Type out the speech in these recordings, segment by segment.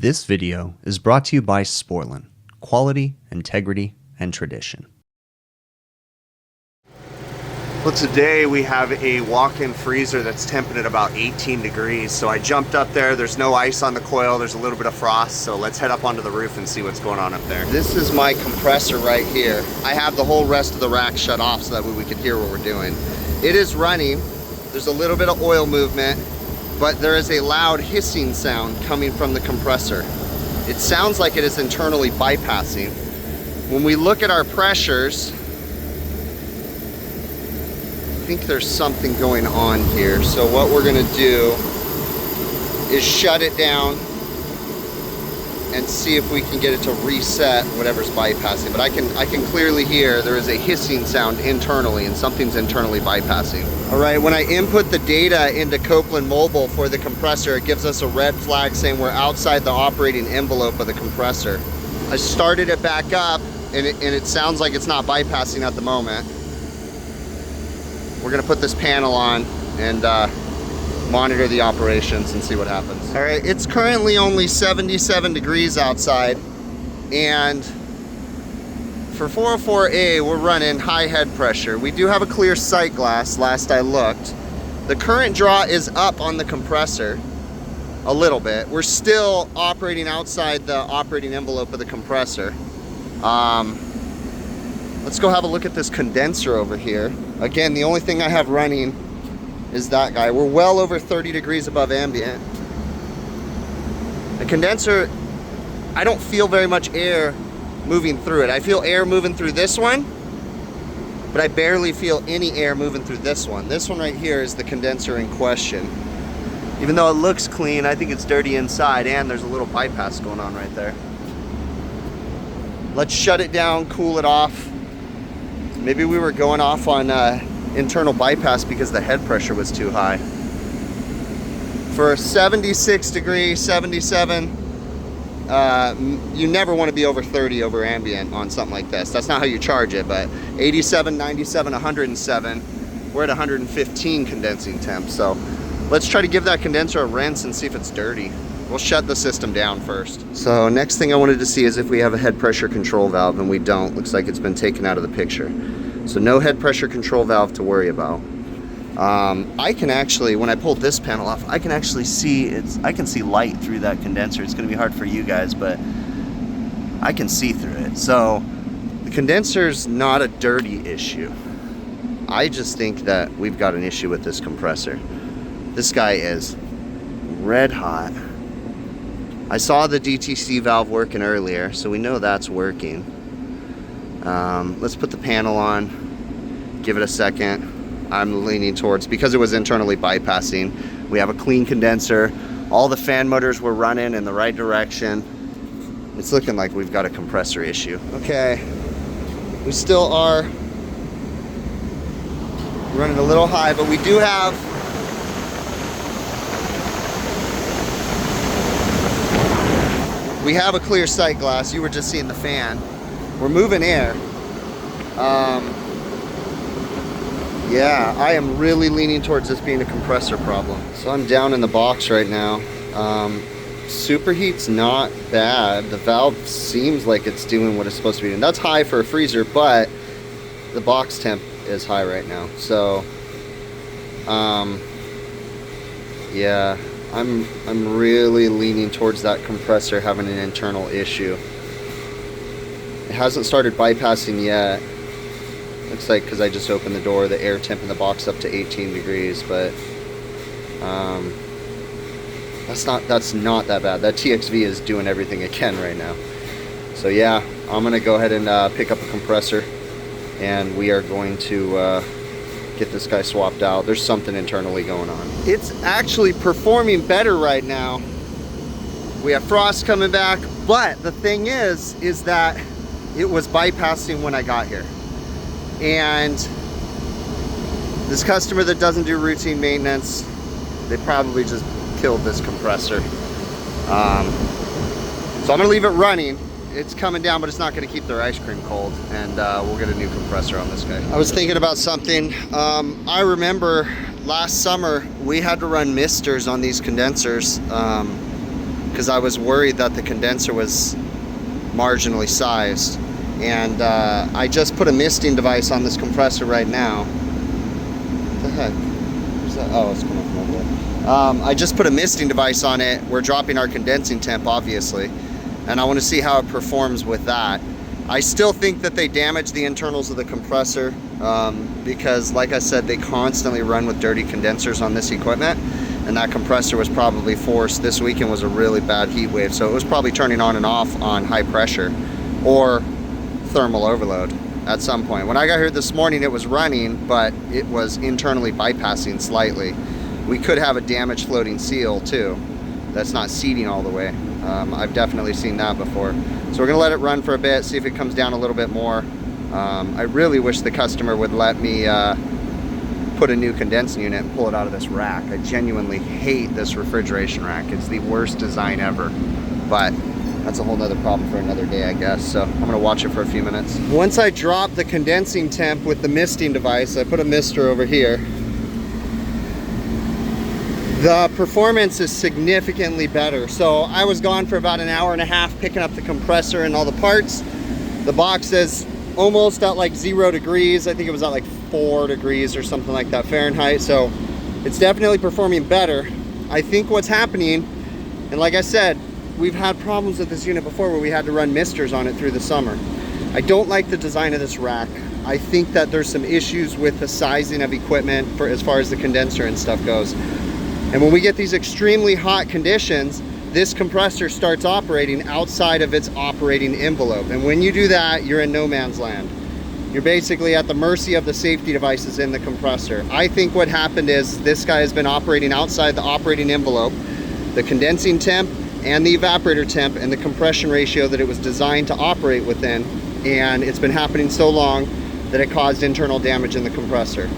This video is brought to you by Sporlan, quality, integrity, and tradition. Well, today we have a walk-in freezer that's temping at about 18 degrees. So I jumped up there. There's no ice on the coil. There's a little bit of frost. So let's head up onto the roof and see what's going on up there. This is my compressor right here. I have the whole rest of the rack shut off so that way we could hear what we're doing. It is running. There's a little bit of oil movement, but there is a loud hissing sound coming from the compressor. It sounds like it is internally bypassing. When we look at our pressures, I think there's something going on here. So what we're gonna do is shut it down and see if we can get it to reset whatever's bypassing. But I can clearly hear there is a hissing sound internally and something's internally bypassing. All right, when I input the data into Copeland Mobile for the compressor, it gives us a red flag saying we're outside the operating envelope of the compressor. I started it back up and it sounds like it's not bypassing at the moment. We're gonna put this panel on and monitor the operations and see what happens. All right, it's currently only 77 degrees outside, and for 404A, we're running high head pressure. We do have a clear sight glass, last I looked. The current draw is up on the compressor a little bit. We're still operating outside the operating envelope of the compressor. Let's go have a look at this condenser over here. Again, the only thing I have running is that guy. We're well over 30 degrees above ambient. The condenser, I don't feel very much air moving through it. I feel air moving through this one, but I barely feel any air moving through this one. This one right here is the condenser in question. Even though it looks clean, I think it's dirty inside, and there's a little bypass going on right there. Let's shut it down, cool it off. Maybe we were going off on internal bypass because the head pressure was too high. For 76 degrees, 77, you never want to be over 30 over ambient on something like this. That's not how you charge it, but 87, 97, 107, we're at 115 condensing temp. So let's try to give that condenser a rinse and see if it's dirty. We'll shut the system down first. So next thing I wanted to see is if we have a head pressure control valve, and we don't. Looks like it's been taken out of the picture. So no head pressure control valve to worry about. I can actually, when I pulled this panel off, I can actually see I can see light through that condenser. It's gonna be hard for you guys, but I can see through it. So the condenser's not a dirty issue. I just think that we've got an issue with this compressor. This guy is red hot. I saw the DTC valve working earlier, so we know that's working. Let's put the panel on, give it a second. I'm leaning towards, because it was internally bypassing, we have a clean condenser. All the fan motors were running in the right direction. It's looking like we've got a compressor issue. Okay, we still are running a little high, but we do have a clear sight glass. You were just seeing the fan. We're moving air. Yeah, I am really leaning towards this being a compressor problem. So I'm down in the box right now. Superheat's not bad. The valve seems like it's doing what it's supposed to be doing. That's high for a freezer, but the box temp is high right now. So, yeah. I'm really leaning towards that compressor having an internal issue. It hasn't started bypassing yet. Looks like, because I just opened the door, the air temp in the box up to 18 degrees, but that's not that bad. That TXV is doing everything it can right now. So yeah, I'm gonna go ahead and pick up a compressor, and we are going to get this guy swapped out. There's something internally going on. It's actually performing better right now. We have frost coming back, but the thing is that it was bypassing when I got here. And this customer that doesn't do routine maintenance, they probably just killed this compressor. So I'm gonna leave it running. It's coming down, but it's not gonna keep their ice cream cold, and we'll get a new compressor on this guy. I was thinking about something. I remember last summer we had to run misters on these condensers. because I was worried that the condenser was marginally sized. And I just put a misting device on this compressor right now. What the heck? Where's that? Oh, it's coming from over there. I just put a misting device on it. We're dropping our condensing temp, obviously, and I want to see how it performs with that. I still think that they damage the internals of the compressor because, like I said, they constantly run with dirty condensers on this equipment, and that compressor was probably forced. This weekend was a really bad heat wave, so it was probably turning on and off on high pressure or thermal overload at some point. When I got here this morning, it was running, but it was internally bypassing slightly. We could have a damaged floating seal too that's not seating all the way. I've definitely seen that before. So we're gonna let it run for a bit, see if it comes down a little bit more. I really wish the customer would let me put a new condensing unit and pull it out of this rack. I genuinely hate this refrigeration rack. It's the worst design ever, but that's a whole nother problem for another day, I guess. So I'm gonna watch it for a few minutes. Once I drop the condensing temp with the misting device, I put a mister over here. The performance is significantly better. So I was gone for about an hour and a half picking up the compressor and all the parts. The box is almost at like 0 degrees. I think it was at like 4 degrees or something like that Fahrenheit. So it's definitely performing better. I think what's happening, and like I said, we've had problems with this unit before where we had to run misters on it through the summer. I don't like the design of this rack. I think that there's some issues with the sizing of equipment for as far as the condenser and stuff goes. And when we get these extremely hot conditions, this compressor starts operating outside of its operating envelope. And when you do that, you're in no man's land. You're basically at the mercy of the safety devices in the compressor. I think what happened is this guy has been operating outside the operating envelope, the condensing temp and the evaporator temp and the compression ratio that it was designed to operate within. And it's been happening so long that it caused internal damage in the compressor.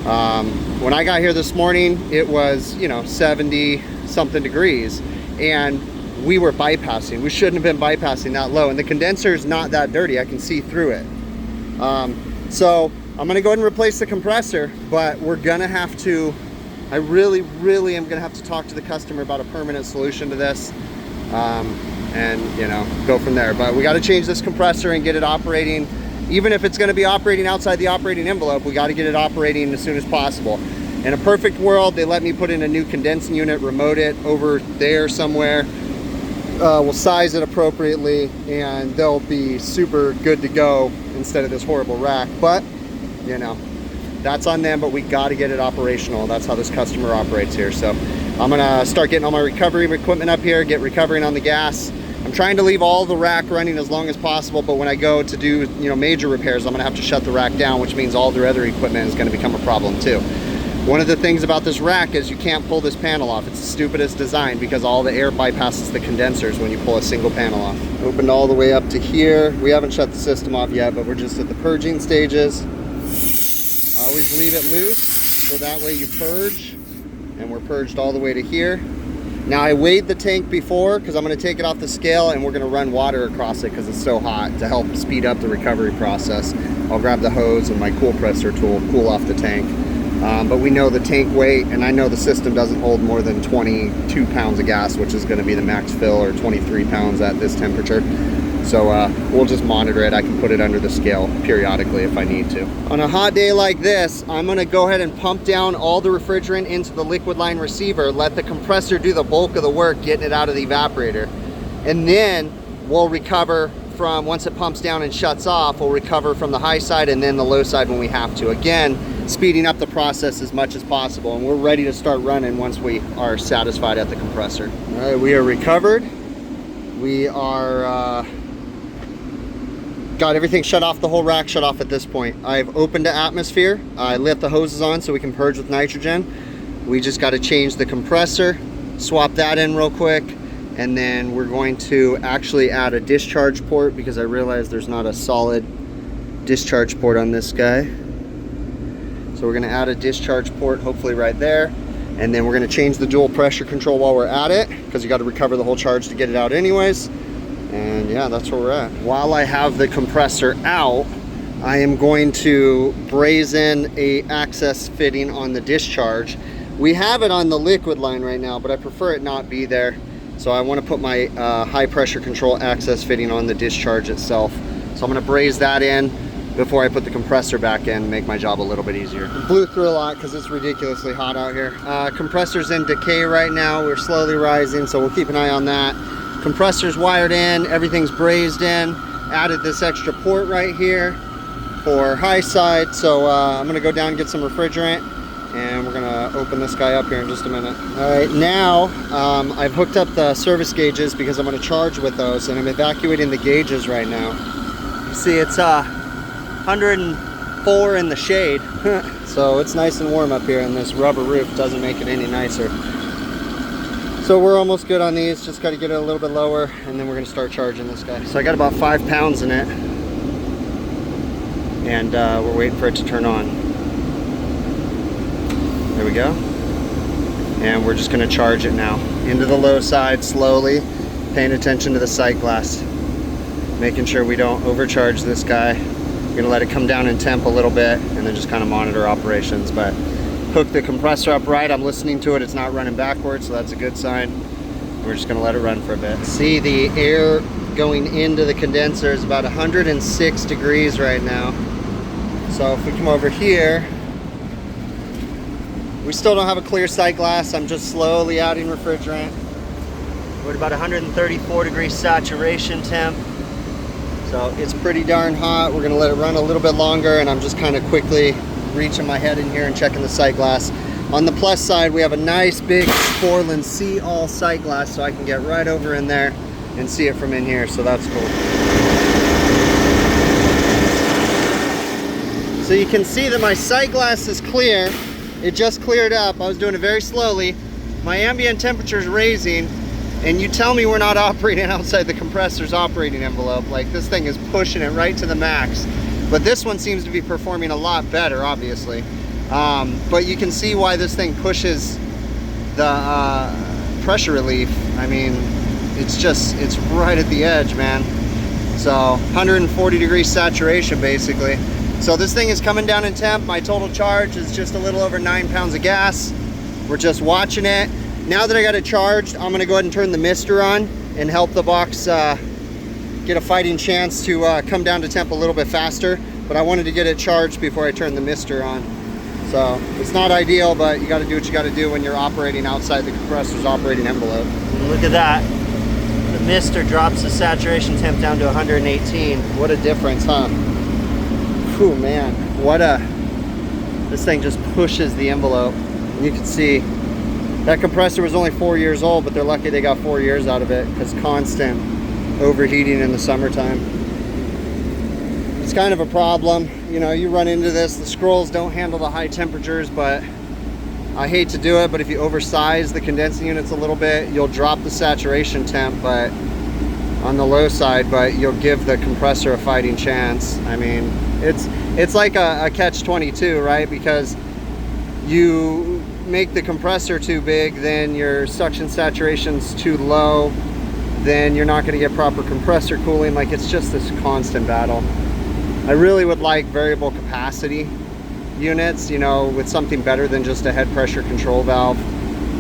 When I got here this morning, it was, 70 something degrees, and we were bypassing. We shouldn't have been bypassing that low, and the condenser is not that dirty. I can see through it. So I'm gonna go ahead and replace the compressor, but we're gonna have to, I really am gonna have to talk to the customer about a permanent solution to this, and go from there. But we gotta change this compressor and get it operating. Even if it's going to be operating outside the operating envelope, we got to get it operating as soon as possible. In a perfect world, they let me put in a new condensing unit, remote it over there somewhere. We'll size it appropriately, and they'll be super good to go instead of this horrible rack. But, that's on them, but we got to get it operational. That's how this customer operates here. So I'm going to start getting all my recovery equipment up here, get recovering on the gas. I'm trying to leave all the rack running as long as possible, but when I go to do major repairs, I'm gonna have to shut the rack down, which means all their other equipment is gonna become a problem too. One of the things about this rack is you can't pull this panel off. It's the stupidest design because all the air bypasses the condensers when you pull a single panel off. Opened all the way up to here. We haven't shut the system off yet, but we're just at the purging stages. I always leave it loose so that way you purge, and we're purged all the way to here. Now I weighed the tank before because I'm going to take it off the scale and we're going to run water across it because it's so hot to help speed up the recovery process. I'll grab the hose and my cool presser tool, cool off the tank. But we know the tank weight, and I know the system doesn't hold more than 22 pounds of gas, which is going to be the max fill, or 23 pounds at this temperature. So we'll just monitor it. I can put it under the scale periodically if I need to. On a hot day like this, I'm gonna go ahead and pump down all the refrigerant into the liquid line receiver, let the compressor do the bulk of the work, getting it out of the evaporator. And then we'll recover from, once it pumps down and shuts off, we'll recover from the high side and then the low side when we have to. Again, speeding up the process as much as possible. And we're ready to start running once we are satisfied at the compressor. All right, we are recovered. We are, got everything shut off, the whole rack shut off at this point. I've opened to atmosphere. I lit the hoses on so we can purge with nitrogen. We just got to change the compressor, swap that in real quick, and then we're going to actually add a discharge port because I realized there's not a solid discharge port on this guy. So we're going to add a discharge port, hopefully right there. And then we're going to change the dual pressure control while we're at it because you got to recover the whole charge to get it out anyways. And yeah, that's where we're at. While I have the compressor out, I am going to braze in a access fitting on the discharge. We have it on the liquid line right now, but I prefer it not be there. So I want to put my high pressure control access fitting on the discharge itself. So I'm going to braze that in before I put the compressor back in, make my job a little bit easier. Blew through a lot because it's ridiculously hot out here. Compressor's in decay right now. We're slowly rising, so we'll keep an eye on that. Compressor's wired in, everything's brazed in. Added this extra port right here for high side. So I'm gonna go down and get some refrigerant, and we're gonna open this guy up here in just a minute. All right, now I've hooked up the service gauges because I'm gonna charge with those, and I'm evacuating the gauges right now. You see it's 104 in the shade. So it's nice and warm up here, and this rubber roof doesn't make it any nicer. So we're almost good on these, just got to get it a little bit lower, and then we're going to start charging this guy. So I got about 5 pounds in it, and we're waiting for it to turn on. There we go. And we're just going to charge it now. Into the low side slowly, paying attention to the sight glass. Making sure we don't overcharge this guy. We're going to let it come down in temp a little bit, and then just kind of monitor operations. But hook the compressor up right. I'm listening to it. It's not running backwards, so that's a good sign. We're just going to let it run for a bit. See, the air going into the condenser is about 106 degrees right now. So if we come over here, we still don't have a clear sight glass. I'm just slowly adding refrigerant. We're at about 134 degrees saturation temp. So it's pretty darn hot. We're going to let it run a little bit longer, and I'm just kind of quickly reaching my head in here and checking the sight glass. On the plus side, we have a nice big Sporlan see all sight glass, so I can get right over in there and see it from in here, so that's cool. So you can see that my sight glass is clear. It just cleared up. I was doing it very slowly. My ambient temperature is raising, and you tell me we're not operating outside the compressor's operating envelope. Like, this thing is pushing it right to the max. But this one seems to be performing a lot better, obviously. But you can see why this thing pushes the pressure relief. I mean, it's right at the edge, man. So 140 degrees saturation, basically. So this thing is coming down in temp. My total charge is just a little over 9 pounds of gas. We're just watching it. Now that I got it charged, I'm gonna go ahead and turn the mister on and help the box get a fighting chance to come down to temp a little bit faster, but I wanted to get it charged before I turn the mister on. So it's not ideal, but you got to do what you got to do when you're operating outside the compressor's operating envelope. Look at that. The mister drops the saturation temp down to 118. What a difference, huh? Whew, man. This thing just pushes the envelope. And you can see that compressor was only 4 years old, but they're lucky they got 4 years out of it, because constant overheating in the summertime. It's kind of a problem. You know, you run into this. The scrolls don't handle the high temperatures, but I hate to do it, but if you oversize the condensing units a little bit, you'll drop the saturation temp, but on the low side, but you'll give the compressor a fighting chance. I mean, it's like a catch-22, right? Because you make the compressor too big, then your suction saturation's too low, then you're not going to get proper compressor cooling. Like, it's just this constant battle. I really would like variable capacity units, you know, with something better than just a head pressure control valve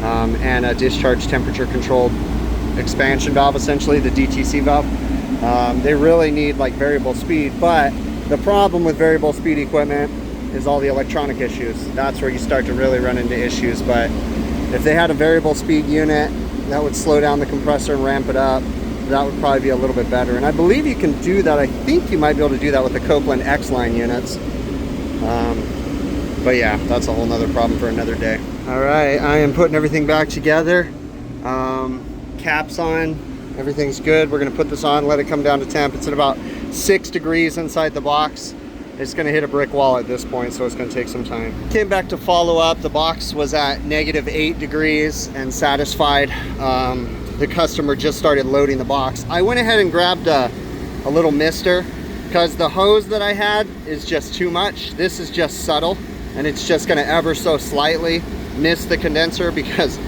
and a discharge temperature controlled expansion valve, essentially the DTC valve. They really need like variable speed, but the problem with variable speed equipment is all the electronic issues. That's where you start to really run into issues. But if they had a variable speed unit that would slow down the compressor and ramp it up, that would probably be a little bit better. And I believe you can do that. I think you might be able to do that with the Copeland X-Line units. But yeah, that's a whole nother problem for another day. All right, I am putting everything back together. Caps on, everything's good. We're gonna put this on, let it come down to temp. It's at about 6 degrees inside the box. It's gonna hit a brick wall at this point, so it's gonna take some time. Came back to follow up. The box was at -8 degrees and satisfied. The customer just started loading the box. I went ahead and grabbed a little mister because the hose that I had is just too much. This is just subtle, and it's just gonna ever so slightly miss the condenser because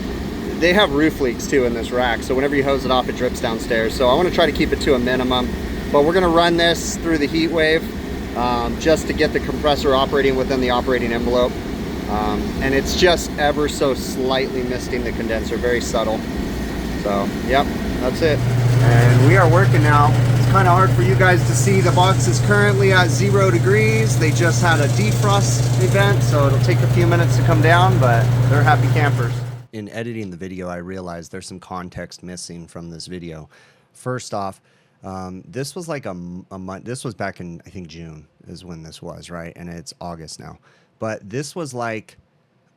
they have roof leaks too in this rack. So whenever you hose it off, it drips downstairs. So I wanna try to keep it to a minimum, but we're gonna run this through the heat wave just to get the compressor operating within the operating envelope. And it's just ever so slightly misting the condenser, very subtle. So, yep, that's it. And we are working now. It's kind of hard for you guys to see. The box is currently at 0 degrees. They just had a defrost event, so it'll take a few minutes to come down, but they're happy campers. In editing the video, I realized there's some context missing from this video. First off, this was like a month. This was back in, I think, June is when this was, right? And it's August now. But this was like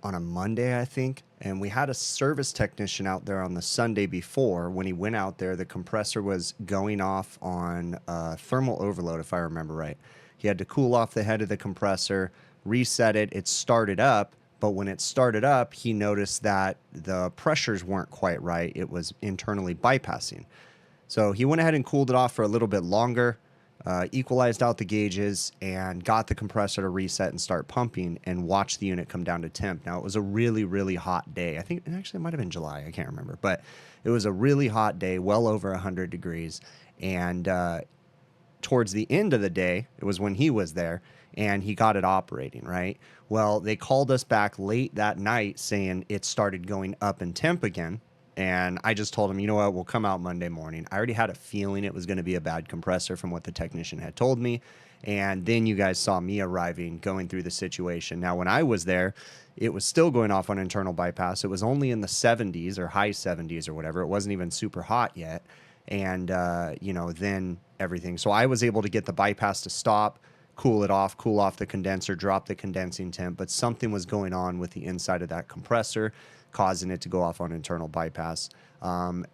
on a Monday, I think. And we had a service technician out there on the Sunday before. When he went out there, the compressor was going off on thermal overload, if I remember right. He had to cool off the head of the compressor, reset it. It started up. But when it started up, he noticed that the pressures weren't quite right. It was internally bypassing. So he went ahead and cooled it off for a little bit longer, equalized out the gauges, and got the compressor to reset and start pumping and watch the unit come down to temp. Now, it was a really, really hot day. I think actually it might have been July. I can't remember. But it was a really hot day, well over 100 degrees. And towards the end of the day, it was when he was there, and he got it operating, right? Well, they called us back late that night saying it started going up in temp again. And I just told him, you know what, we'll come out Monday morning. I already had a feeling it was going to be a bad compressor from what the technician had told me. And then you guys saw me arriving, going through the situation. Now, when I was there, it was still going off on internal bypass. It was only in the 70s or high 70s or whatever. It wasn't even super hot yet. And, you know, then everything. So I was able to get the bypass to stop, cool it off, cool off the condenser, drop the condensing temp, but something was going on with the inside of that compressor, causing it to go off on internal bypass.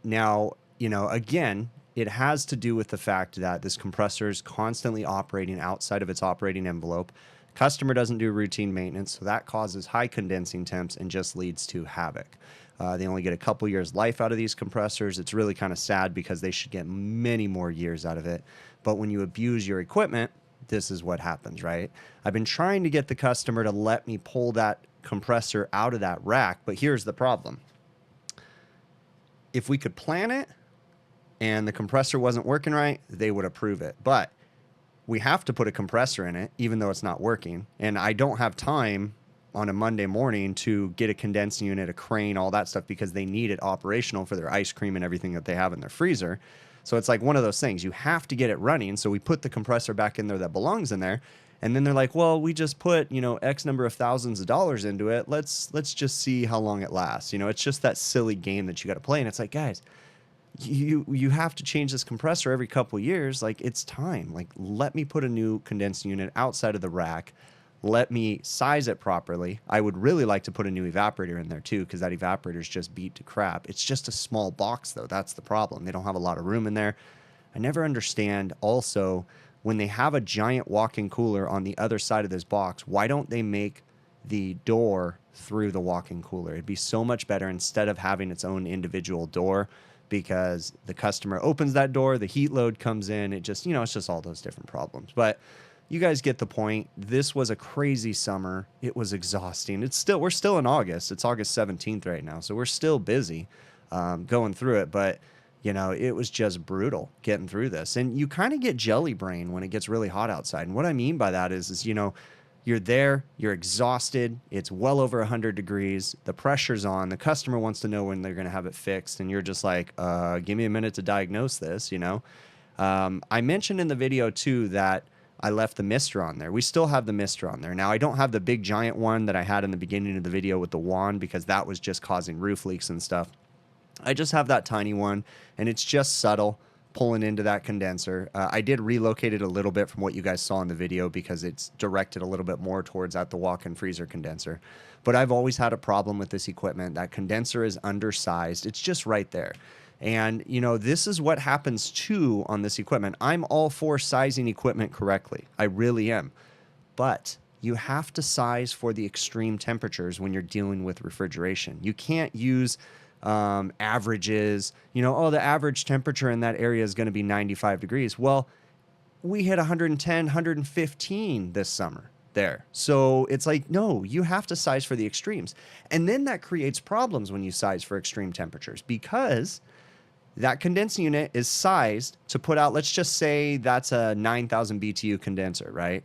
Now, you know, again, it has to do with the fact that this compressor is constantly operating outside of its operating envelope. Customer doesn't do routine maintenance, so that causes high condensing temps and just leads to havoc. They only get a couple years life out of these compressors. It's really kind of sad because they should get many more years out of it. But when you abuse your equipment, this is what happens, right? I've been trying to get the customer to let me pull that compressor out of that rack, but here's the problem. If we could plan it and the compressor wasn't working right, they would approve it. But we have to put a compressor in it, even though it's not working. And I don't have time on a Monday morning to get a condensing unit, a crane, all that stuff, because they need it operational for their ice cream and everything that they have in their freezer. So it's like one of those things. You have to get it running. So we put the compressor back in there that belongs in there. And then they're like, well, we just put, you know, X number of thousands of dollars into it. Let's just see how long it lasts. You know, it's just that silly game that you got to play. And it's like, guys, you have to change this compressor every couple years. Like, it's time. Like, let me put a new condensing unit outside of the rack. Let me size it properly. I would really like to put a new evaporator in there too, because that evaporator is just beat to crap. It's just a small box though. That's the problem. They don't have a lot of room in there. I never understand also when they have a giant walk-in cooler on the other side of this box, why don't they make the door through the walk-in cooler? It'd be so much better instead of having its own individual door, because the customer opens that door, the heat load comes in. It just, you know, it's just all those different problems. But you guys get the point. This was a crazy summer. It was exhausting. We're still in August. It's August 17th right now. So we're still busy going through it. But, you know, it was just brutal getting through this. And you kind of get jelly brain when it gets really hot outside. And what I mean by that is, you know, you're there, you're exhausted. It's well over 100 degrees. The pressure's on. The customer wants to know when they're going to have it fixed. And you're just like, give me a minute to diagnose this, you know. I mentioned in the video, too, that I left the mister on there. We still have the mister on there. Now, I don't have the big giant one that I had in the beginning of the video with the wand, because that was just causing roof leaks and stuff. I just have that tiny one, and it's just subtle, pulling into that condenser. I did relocate it a little bit from what you guys saw in the video, because it's directed a little bit more towards at the walk-in freezer condenser. But I've always had a problem with this equipment. That condenser is undersized. It's just right there. And, you know, this is what happens too on this equipment. I'm all for sizing equipment correctly. I really am. But you have to size for the extreme temperatures when you're dealing with refrigeration. You can't use averages. You know, oh, the average temperature in that area is going to be 95 degrees. Well, we hit 110, 115 this summer there. So it's like, no, you have to size for the extremes. And then that creates problems when you size for extreme temperatures, because that condensing unit is sized to put out, let's just say that's a 9,000 BTU condenser, right?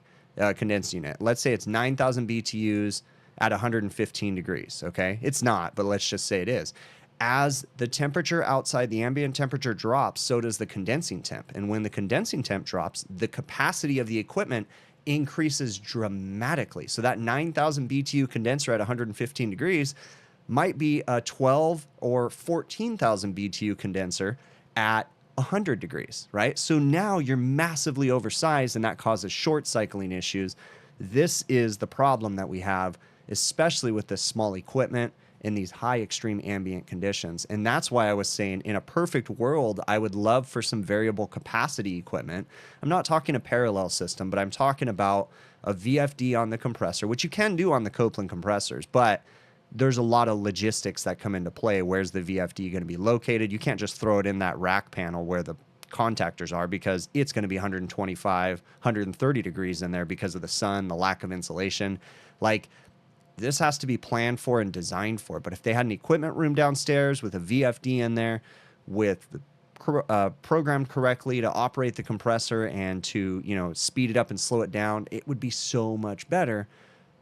Condensing unit. Let's say it's 9,000 BTUs at 115 degrees, okay? It's not, but let's just say it is. as the temperature outside, the ambient temperature drops, so does the condensing temp. And when the condensing temp drops, the capacity of the equipment increases dramatically. So that 9,000 BTU condenser at 115 degrees might be a 12 or 14,000 BTU condenser at 100 degrees, right? So now you're massively oversized, and that causes short cycling issues. This is the problem that we have, especially with this small equipment in these high extreme ambient conditions. And that's why I was saying, in a perfect world, I would love for some variable capacity equipment. I'm not talking a parallel system, but I'm talking about a VFD on the compressor, which you can do on the Copeland compressors, but there's a lot of logistics that come into play. Where's the VFD going to be located? You can't just throw it in that rack panel where the contactors are, because it's going to be 125, 130 degrees in there because of the sun, the lack of insulation. Like, this has to be planned for and designed for. But if they had an equipment room downstairs with a VFD in there, with programmed correctly to operate the compressor and to, you know, speed it up and slow it down, it would be so much better.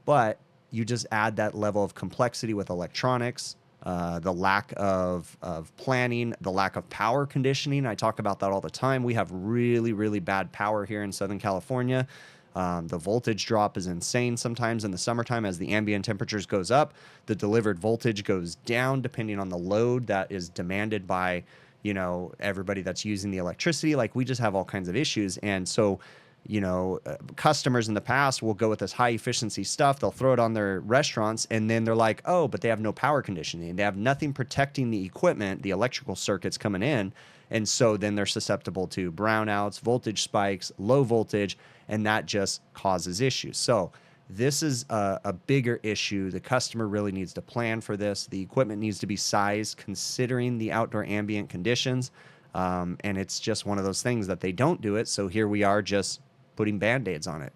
But you just add that level of complexity with electronics, the lack of planning, the lack of power conditioning. I talk about that all the time. We have really, really bad power here in Southern California. The voltage drop is insane sometimes in the summertime. As the ambient temperatures goes up, the delivered voltage goes down depending on the load that is demanded by, you know, everybody that's using the electricity. Like, we just have all kinds of issues. And so, you know, customers in the past will go with this high efficiency stuff. They'll throw it on their restaurants, and then they're like, oh, but they have no power conditioning. They have nothing protecting the equipment, the electrical circuits coming in. And so then they're susceptible to brownouts, voltage spikes, low voltage, and that just causes issues. So this is a bigger issue. The customer really needs to plan for this. The equipment needs to be sized considering the outdoor ambient conditions. And it's just one of those things that they don't do it. So here we are just putting Band-Aids on it.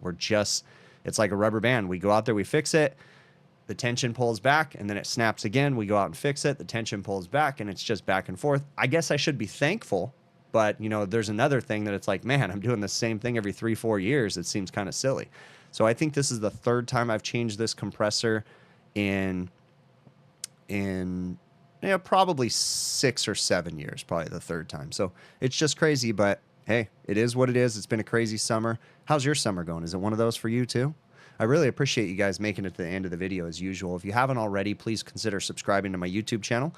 It's like a rubber band. We go out there, we fix it. The tension pulls back, and then it snaps again. We go out and fix it. The tension pulls back, and it's just back and forth. I guess I should be thankful, but, you know, there's another thing that it's like, man, I'm doing the same thing every 3-4 years. It seems kind of silly. So I think this is the third time I've changed this compressor in probably 6 or 7 years, probably the third time. So it's just crazy, but hey, it is what it is. It's been a crazy summer. How's your summer going? Is it one of those for you too? I really appreciate you guys making it to the end of the video as usual. If you haven't already, please consider subscribing to my YouTube channel.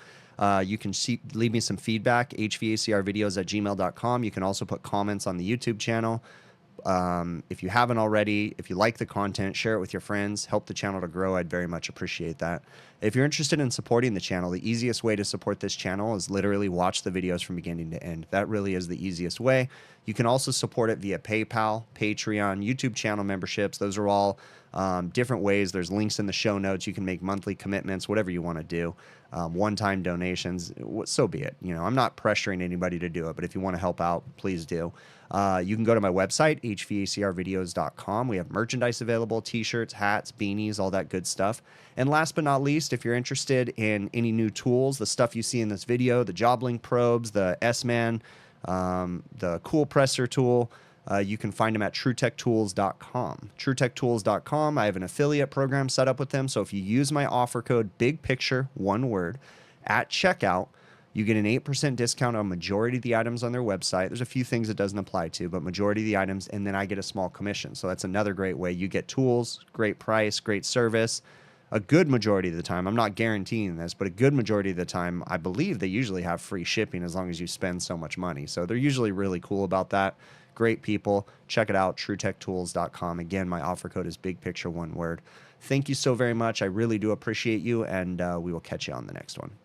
You can leave me some feedback, hvacrvideos@gmail.com. You can also put comments on the YouTube channel. If you haven't already, if you like the content, share it with your friends, help the channel to grow. I'd very much appreciate that. If you're interested in supporting the channel, the easiest way to support this channel is literally watch the videos from beginning to end. That really is the easiest way. You can also support it via PayPal, Patreon, YouTube channel memberships. Those are all different ways. There's links in the show notes. You can make monthly commitments, whatever you want to do. One-time donations, so be it. You know, I'm not pressuring anybody to do it, but if you want to help out, please do. You can go to my website, hvacrvideos.com. We have merchandise available, t-shirts, hats, beanies, all that good stuff. And last but not least, if you're interested in any new tools, the stuff you see in this video, the JobLink probes, the S-Man, the Cool Presser tool, you can find them at TrueTechTools.com. TrueTechTools.com, I have an affiliate program set up with them. So if you use my offer code, big picture, one word, at checkout, you get an 8% discount on majority of the items on their website. There's a few things it doesn't apply to, but majority of the items, and then I get a small commission. So that's another great way. You get tools, great price, great service. A good majority of the time, I'm not guaranteeing this, but a good majority of the time, I believe they usually have free shipping as long as you spend so much money. So they're usually really cool about that. Great people. Check it out, TrueTechTools.com. Again, my offer code is big picture, one word. Thank you so very much. I really do appreciate you, and we will catch you on the next one.